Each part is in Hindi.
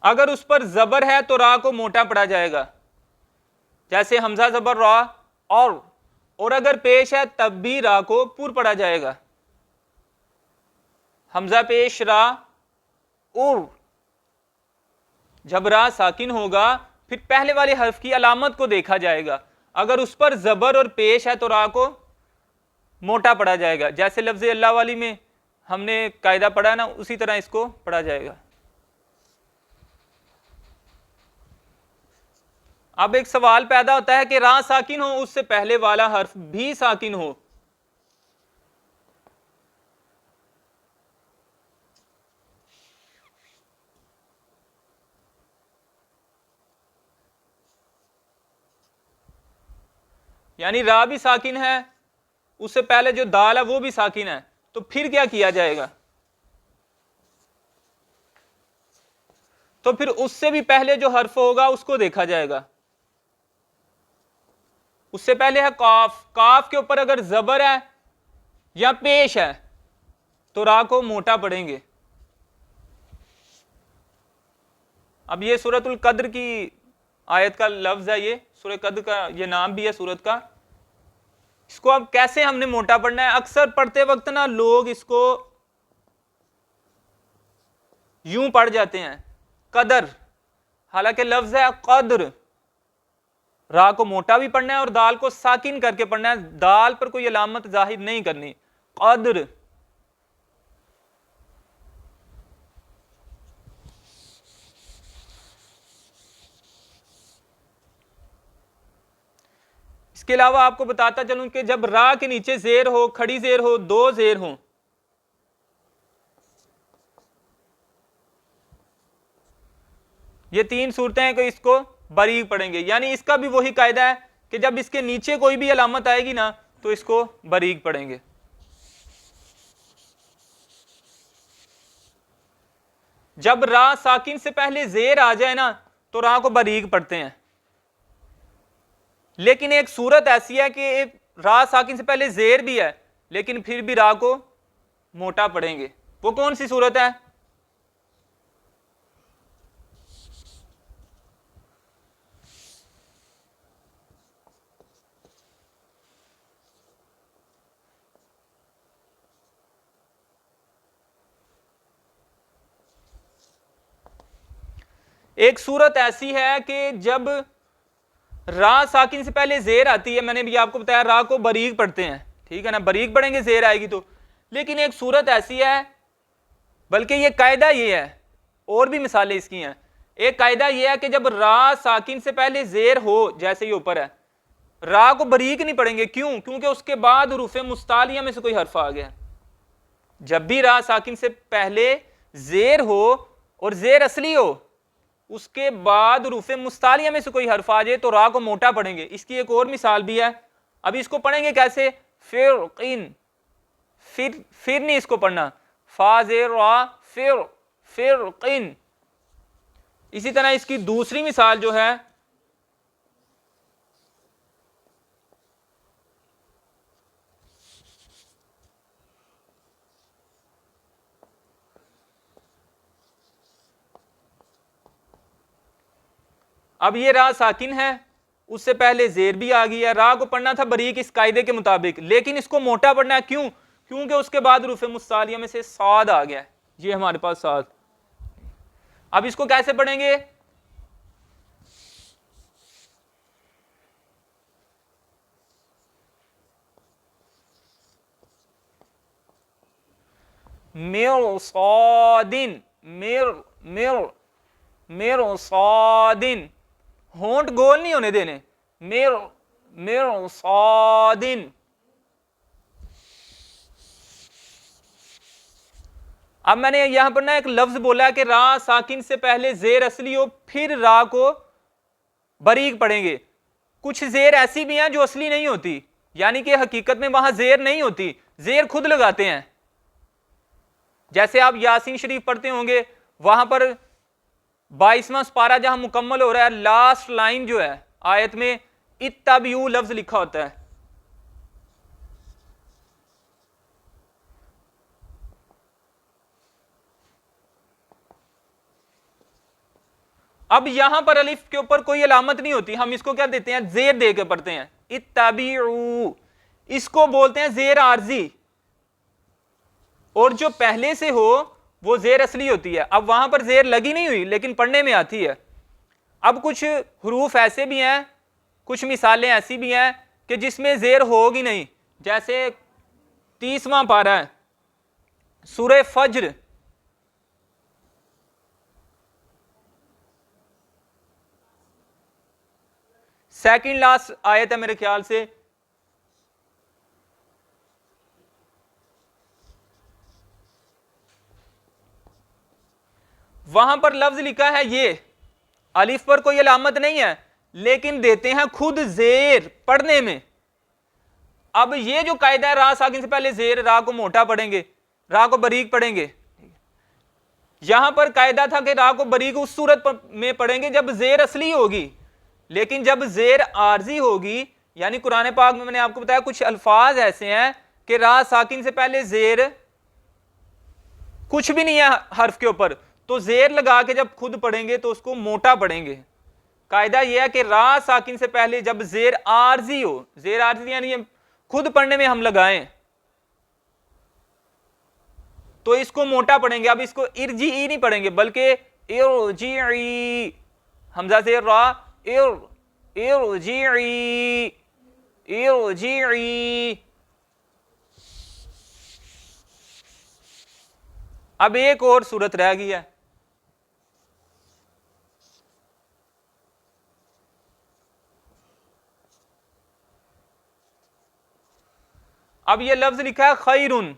अगर उस पर जबर है तो रा को मोटा पढ़ा जाएगा, जैसे हमजा जबर रा और अगर पेश है तब भी रा को पुर पढ़ा जाएगा। हमजा पेश रा उर, जब रा साकिन होगा फिर पहले वाले हर्फ की अलामत को देखा जाएगा, अगर उस पर जबर और पेश है तो रा को मोटा पढ़ा जाएगा। जैसे लफ्ज अल्लाह वाली में हमने कायदा पढ़ा ना, उसी तरह इसको पढ़ा जाएगा। अब एक सवाल पैदा होता है कि रा साकिन हो, उससे पहले वाला हर्फ भी साकिन हो, यानी रा भी साकिन है, उससे पहले जो दाल है वो भी साकिन है, तो फिर क्या किया जाएगा? तो फिर उससे भी पहले जो हर्फ होगा उसको देखा जाएगा। उससे पहले है काफ, काफ के ऊपर अगर जबर है या पेश है तो रा को मोटा पढ़ेंगे। अब ये सूरतुल कद्र की आयत का लफ्ज है, ये सूरह कद्र का ये नाम भी है सूरत का। इसको अब कैसे हमने मोटा पढ़ना है? अक्सर पढ़ते वक्त ना लोग इसको यूं पढ़ जाते हैं कदर, हालांकि लफ्ज है कद्र। रा को मोटा भी पढ़ना है और दाल को साकिन करके पढ़ना है, दाल पर कोई अलामत जाहिर नहीं करनी। कद्र, इसके अलावा आपको बताता चलूं कि जब रा के नीचे जेर हो, खड़ी जेर हो, दो जेर हो, ये तीन सूरतें हैं कि इसको बारीक पढ़ेंगे। यानी इसका भी वही कायदा है कि जब इसके नीचे कोई भी अलामत आएगी ना तो इसको बारीक पढ़ेंगे। जब रा साकिन से पहले जेर आ जाए ना तो रा को बारीक पढ़ते हैं, लेकिन एक सूरत ऐसी है कि रा साकिन से पहले जेर भी है लेकिन फिर भी रा को मोटा पढ़ेंगे। वो कौन सी सूरत है? एक सूरत ऐसी है कि जब रा साकिन से पहले जेर आती है, मैंने भी आपको बताया रा को बारीक पढ़ते हैं, ठीक है ना, बारीक पढ़ेंगे जेर आएगी तो। लेकिन एक सूरत ऐसी है, बल्कि ये कायदा ये है, और भी मिसालें इसकी हैं। एक कायदा ये है कि जब रा साकिन से पहले जेर हो, जैसे ये ऊपर है, रा को बारीक नहीं पढ़ेंगे। क्यों? क्योंकि उसके बाद हुरूफ मुस्तालिया में से कोई हर्फ आ गया। जब भी रा साकिन से पहले जेर हो और जेर असली हो, उसके बाद हुरूफ मुस्तालिया में से कोई हर्फ आ जाए तो रा को मोटा पढ़ेंगे। इसकी एक और मिसाल भी है, अभी इसको पढ़ेंगे कैसे? फिर फिर नहीं इसको पढ़ना, फाजेर रा फिर। इसी तरह इसकी दूसरी मिसाल जो है, अब ये रा साकिन है, उससे पहले जेर भी आ गई है, रा को पढ़ना था बारीक इस कायदे के मुताबिक, लेकिन इसको मोटा पढ़ना है। क्यों? क्योंकि उसके बाद रूफ मुस्तालिया में से साद आ गया, ये हमारे पास साद। अब इसको कैसे पढ़ेंगे? मिरसादिन, मिरसादिन, होंठ गोल नहीं होने देने। मिरसादिन। अब मैंने यहां पर ना एक लफ्ज बोला कि रा साकिन से पहले जेर असली हो, फिर रा को बारीक पढ़ेंगे। कुछ जेर ऐसी भी हैं जो असली नहीं होती, यानी कि हकीकत में वहां जेर नहीं होती, जेर खुद लगाते हैं। जैसे आप यासीन शरीफ पढ़ते होंगे, वहां पर 22वां पारा जहां मुकम्मल हो रहा है, लास्ट लाइन जो है आयत में इत्तबियू लफ्ज लिखा होता है। अब यहां पर अलिफ के ऊपर कोई अलामत नहीं होती, हम इसको क्या देते हैं, जेर दे के पढ़ते हैं, इत्तबीउ, इसको बोलते हैं जेर आरजी, और जो पहले से हो वो जेर असली होती है। अब वहां पर जेर लगी नहीं हुई लेकिन पढ़ने में आती है। अब कुछ हरूफ ऐसे भी हैं, कुछ मिसालें ऐसी भी हैं कि जिसमें जेर होगी नहीं, जैसे 30वां पारा है सूरह फज्र, सेकंड लास्ट आयत है मेरे ख्याल से, वहां पर लफ्ज लिखा है ये, अलिफ पर कोई अलामत नहीं है लेकिन देते हैं खुद जेर पढ़ने में। अब ये जो कायदा है, रा साकिन से पहले जेर, रा को मोटा पढ़ेंगे, रा को बारीक पढ़ेंगे। यहां पर कायदा था कि रा को बारीक उस सूरत में पढ़ेंगे जब जेर असली होगी, लेकिन जब जेर आरजी होगी, यानी कुरान पाक में मैंने आपको बताया कुछ अल्फाज ऐसे हैं कि रा साकिन से पहले जेर कुछ भी नहीं है हर्फ के ऊपर, तो जेर लगा के जब खुद पढ़ेंगे तो उसको मोटा पढ़ेंगे। कायदा यह है कि रा साकिन से पहले जब जेर आरजी हो, जेर आरजी यानी खुद पढ़ने में हम लगाएं, तो इसको मोटा पढ़ेंगे। अब इसको इरजी ई नहीं पढ़ेंगे बल्कि इरजी, हमजा से रा, इरजी इरजी। अब एक और सूरत रह गई है, अब ये लफ्ज लिखा है खैरुन।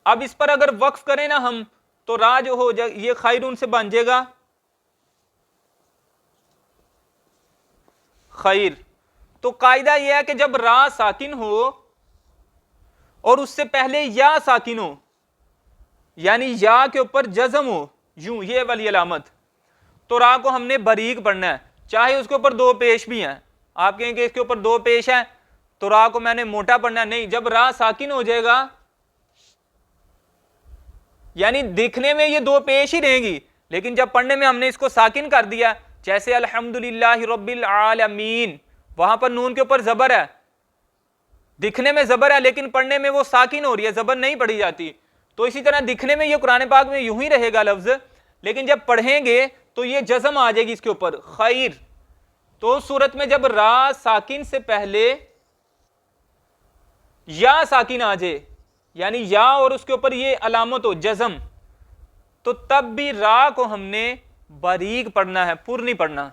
अब इस पर अगर वक्फ करें ना हम, तो रा जो हो जाए ये खैरुन से बन जाएगा खैर। तो कायदा यह है कि जब रा साकिन हो और उससे पहले या साकिन हो, यानी या के ऊपर जज्म हो, यूं ये वाली अलामत, तो रा को हमने बारीक पढ़ना है, चाहे उसके ऊपर दो पेश भी हैं। आप कहेंगे इसके ऊपर दो पेश है तो रा को मैंने मोटा पढ़ना है, नहीं, जब रा साकिन हो जाएगा, यानी दिखने में ये दो पेश ही रहेंगी लेकिन जब पढ़ने में हमने इसको साकिन कर दिया, जैसे अल्हम्दुलिल्लाहि रब्बिल आलमीन, वहां पर नून के ऊपर जबर है, दिखने में जबर है लेकिन पढ़ने में वो साकिन हो रही है, जबर नहीं पढ़ी जाती। तो इसी तरह दिखने में ये कुरान पाक में यूं ही रहेगा लफ्ज, लेकिन जब पढ़ेंगे तो ये जज्म आ जाएगी इसके ऊपर खैर। तो सूरत में जब रा साकिन से पहले या साकिन आ जाए, यानी या और उसके ऊपर ये अलामत हो जज्म, तो तब भी रा को हमने बारीक पढ़ना है, पुर नहीं पढ़ना।